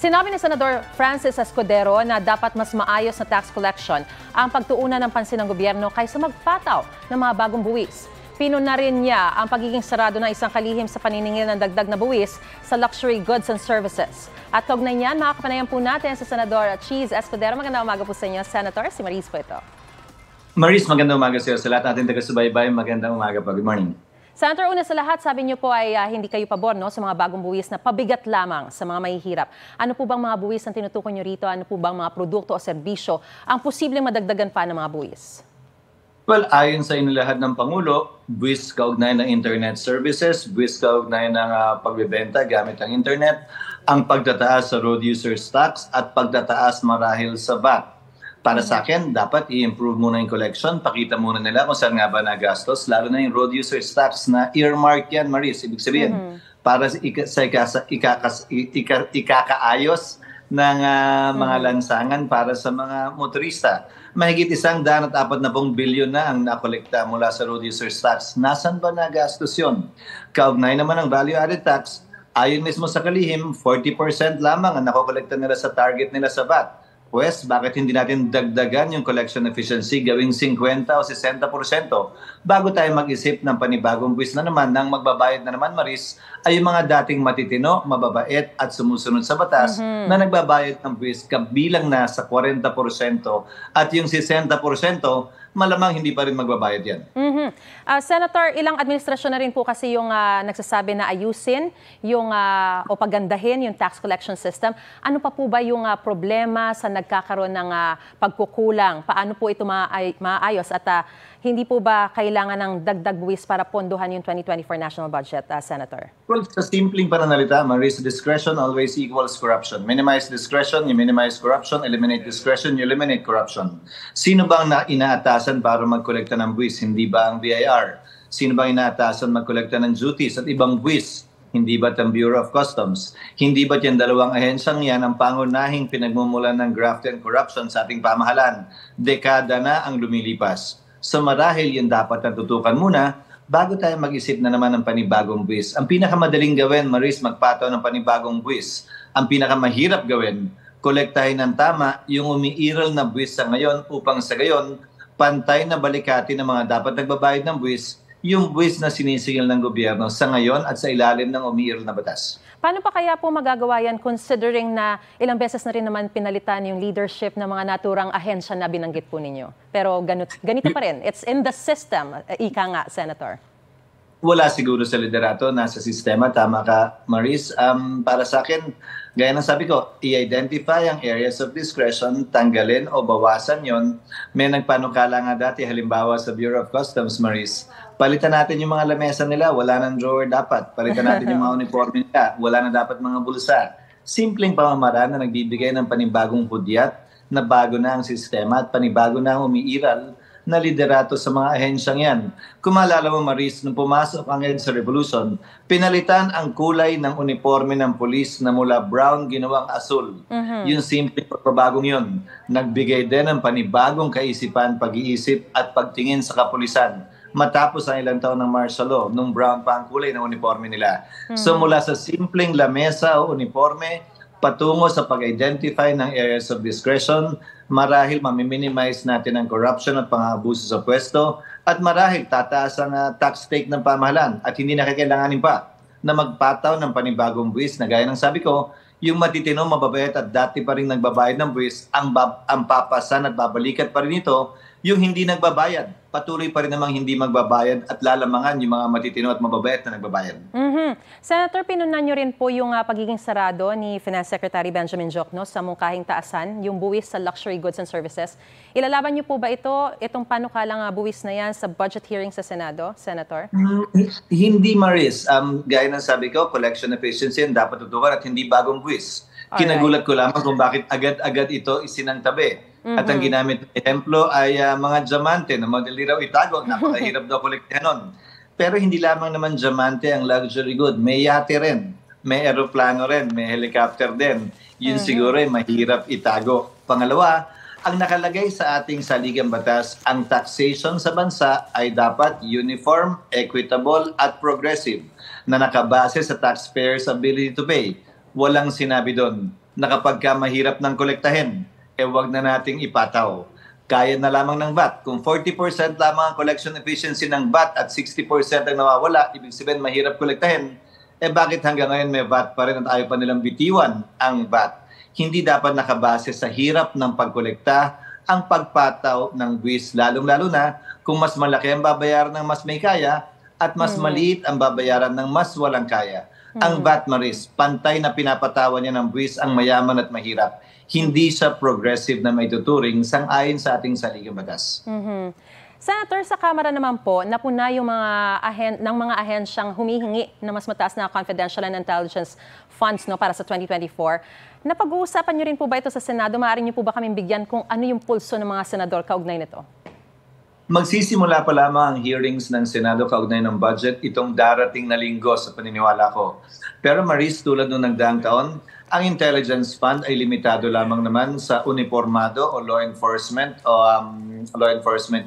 Sinabi ni Senador Francis Escudero na dapat mas maayos na tax collection ang pagtuunan ng pansin ng gobyerno kaysa magpataw ng mga bagong buwis. Pinuna rin niya ang pagiging sarado ng isang kalihim sa paniningil ng dagdag na buwis sa luxury goods and services. At kaugnay niyan, makakapanayan po natin sa Senador Cheese Escudero. Magandang umaga po sa inyo, Senator. Si Maris po ito. Maris, magandang umaga sa iyo. Sa lahat natin taga-subaybay, magandang umaga po. Good morning. Senator, una sa lahat, sabi niyo po ay hindi kayo pabor sa mga bagong buwis na pabigat lamang sa mga mahihirap. Ano po bang mga buwis ang tinutukoy niyo rito? Ano po bang mga produkto o serbisyo ang posibleng madagdagan pa ng mga buwis? Well, ayon sa inilahad ng Pangulo, buwis kaugnay ng internet services, buwis kaugnay ng pagbebenta gamit ang internet, ang pagtataas sa road users tax at pagtataas marahil sa VAT. Para sa akin, dapat i-improve muna yung collection. Pakita muna nila kung saan nga ba nagastos. Lalo na yung road users tax na earmark yan, Maris. Ibig sabihin, para sa ikakaayos ng mga lansangan para sa mga motorista. Mahigit 140 bilyon na ang nakolekta mula sa road users tax. Nasaan ba nagastos yun? Kaugnay naman ang value-added tax, ayon mismo sa kalihim, 40% lamang ang nakokolekta nila sa target nila sa VAT. Pues, bakit hindi natin dagdagan yung collection efficiency gawing 50 o 60% bago tayo mag-isip ng panibagong buwis na naman nang magbabayad na naman, Maris, ay yung mga dating matitino, mababait at sumusunod sa batas na nagbabayad ng buwis kabilang na sa 40% at yung 60% malamang hindi pa rin magbabayad yan. Senator, ilang administrasyon na rin po kasi yung nagsasabi na ayusin yung, o pagandahin yung tax collection system. Ano pa po ba yung problema sa nagkakaroon ng pagkukulang? Paano po ito maayos? At hindi po ba kailangan ng dagdag buwis para pondohan yung 2024 national budget, Senator? Well, sa simpleng pananalita, Maris, discretion always equals corruption. Minimize discretion, you minimize corruption. Eliminate discretion, you eliminate corruption. Sino bang inaatasan para magkolekta ng buwis? Hindi ba ang BIR? Sino bang inaatasan magkolekta ng duties at ibang buwis? Hindi ba't ang Bureau of Customs? Hindi ba't yung dalawang ahensyang yan ang pangunahing pinagmumulan ng graft and corruption sa ating pamahalaan? Dekada na ang lumilipas. So marahil yun dapat natutukan muna bago tayo mag-isip na naman ng panibagong buwis. Ang pinakamadaling gawin, Maris, magpataw ng panibagong buwis. Ang pinakamahirap gawin, kolektahin ng tama yung umiiral na buwis sa ngayon upang sa gayon, pantay na balikati ng mga dapat nagbabayad ng buwis, yung buwis na sinisingil ng gobyerno sa ngayon at sa ilalim ng umiiral na batas. Paano pa kaya po magagawa yan considering na ilang beses na rin naman pinalitan yung leadership ng mga naturang ahensya na binanggit po ninyo? Pero ganito pa rin. It's in the system, ika nga, Senator. Wala siguro sa liderato, nasa sistema. Tama ka, Maris. Para sa akin, gaya ng sabi ko, i-identify ang areas of discretion, tanggalin o bawasan yon. May nagpanukala nga dati, halimbawa sa Bureau of Customs, Maris, palitan natin yung mga lamesa nila, wala nang drawer dapat. Palitan natin yung mga uniforme nila, wala na dapat mga bulsa. Simpleng pamamaraan na nagbibigay ng panibagong hudyat na bago na ang sistema at panibago na ang umiiral na liderato sa mga ahensyang yan. Kung maalala mo, Maris, nung pumasok ang EDSA Revolution, pinalitan ang kulay ng uniforme ng pulis na mula brown ginawang asul. Yung simple pagbabagong yun. Nagbigay din ng panibagong kaisipan, pag-iisip at pagtingin sa kapulisan matapos ang ilang taon ng martial law, nung brown pa ang kulay ng uniforme nila. So mula sa simpleng lamesa o uniforme, patungo sa pag-identify ng areas of discretion, marahil mamiminimize natin ang corruption at pang-abuso sa pwesto, at marahil tataas ang tax take ng pamahalaan at hindi na kakailanganin pa na magpataw ng panibagong buwis na gaya ng sabi ko, yung matitino, mababait at dati pa rin nagbabayad ng buwis, ang papasan at babalikat pa rin ito, yung hindi nagbabayad. Patuloy pa rin namang hindi magbabayad at lalamangan yung mga matitino at mababait na nagbabayad. Senator, pinunan nyo rin po yung pagiging sarado ni Finance Secretary Benjamin Diokno sa mungkahing taasan, yung buwis sa luxury goods and services. Ilalaban nyo po ba itong panukalang buwis na yan sa budget hearing sa Senado, Senator? Hindi, Maris. Gaya ng sabi ko, collection efficiency yan dapat tutukan at hindi bagong buwis. Kinagulat ko lamang kung bakit agad-agad ito isinangtabi. At ang ginamit na ehemplo ay mga diamante na madali raw itago. Napakahirap daw kolektahan nun. Pero hindi lamang naman diamante ang luxury good. May yate rin, may eroplano rin, may helicopter din. Yun siguro ay mahirap itago. Pangalawa, ang nakalagay sa ating saligang batas, ang taxation sa bansa ay dapat uniform, equitable at progressive na nakabase sa taxpayers' ability to pay. Walang sinabi doon na kapag ka mahirap ng kolektahin, wag na nating ipataw. Kaya na lamang ng VAT. Kung 40% lamang ang collection efficiency ng VAT at 60% ang nawawala, ibig sabihin mahirap kolektahin, bakit hanggang ngayon may VAT pa rin at ayaw pa nilang bitiwan ang VAT? Hindi dapat nakabase sa hirap ng pagkolekta ang pagpataw ng buwis, lalong-lalo na kung mas malaki ang babayaran ng mas may kaya at mas maliit ang babayaran ng mas walang kaya. Ang VAT, Maris, pantay na pinapatawa niya ng buwis ang mayaman at mahirap. Hindi siya progressive na may tuturing sang-ayon sa ating saligang batas. Senator, sa Kamara naman po, napuna yung mga ahensyang humihingi na mas mataas na confidential and intelligence funds para sa 2024. Napag-uusapan niyo rin po ba ito sa Senado? Maaari niyo po ba kaming bigyan kung ano yung pulso ng mga senador kaugnay nito? Magsisimula pa lamang ang hearings ng Senado kaugnay ng budget itong darating na linggo sa paniniwala ko. Pero Maris, tulad nung nagdaang taon, ang intelligence fund ay limitado lamang naman sa uniformado o law enforcement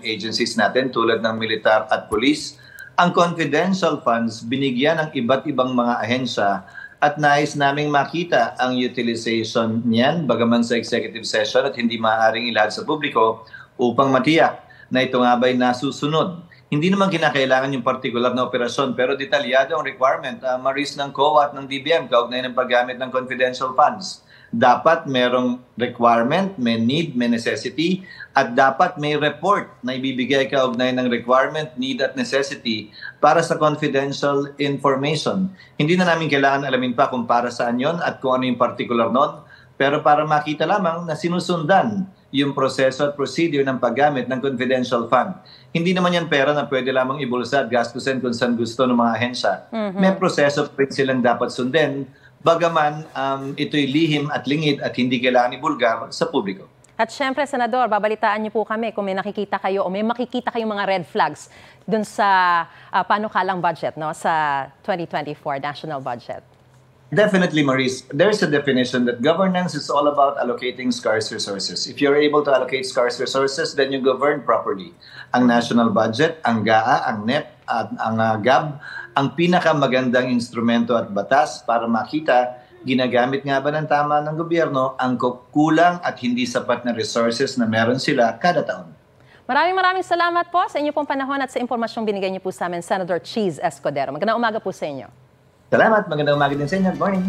agencies natin tulad ng militar at police. Ang confidential funds binigyan ng iba't ibang mga ahensya at nais naming makita ang utilization niyan bagaman sa executive session at hindi maaaring ilahad sa publiko upang matiyak na ito nga ba'y nasusunod. Hindi naman kinakailangan yung particular na operasyon pero detalyado ang requirement, Maris, ng COA at ng DBM kaugnay ng paggamit ng confidential funds. Dapat merong requirement, may need, may necessity, at dapat may report na ibibigay kaugnay ng requirement, need at necessity para sa confidential information. Hindi na namin kailangan alamin pa kung para saan yon at kung ano yung particular nun, pero para makita lamang na sinusundan yung proseso at procedure ng paggamit ng confidential fund. Hindi naman yan pera na pwede lamang ibulsa at gastusin kung saan gusto ng mga ahensya. May proseso rin silang dapat sundin, bagaman ito'y lihim at lingid at hindi kailangan ibulgar sa publiko. At syempre, Senador, babalitaan niyo po kami kung may nakikita kayo o may makikita kayong mga red flags dun sa panukalang budget sa 2024 national budget. Definitely, Maurice. There's a definition that governance is all about allocating scarce resources. If you're able to allocate scarce resources, then you govern properly. Ang national budget, ang GAA, ang NEP, at ang GAB, ang pinakamagandang instrumento at batas para makita ginagamit nga ba ng tama ng gobyerno ang kulang at hindi sapat na resources na meron sila kada taon. Maraming salamat po sa inyo pong panahon at sa impormasyong binigay niyo po sa amin, Senator Cheese Escudero. Magandang umaga po sa inyo. Salamat. Magandang umaga din sa inyo. Good morning.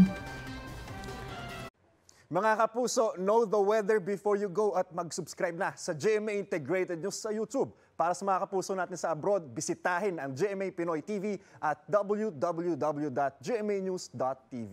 Mga kapuso, know the weather before you go at mag-subscribe na sa GMA Integrated News sa YouTube. Para sa mga kapuso natin sa abroad, bisitahin ang GMA Pinoy TV at www.gmanews.tv.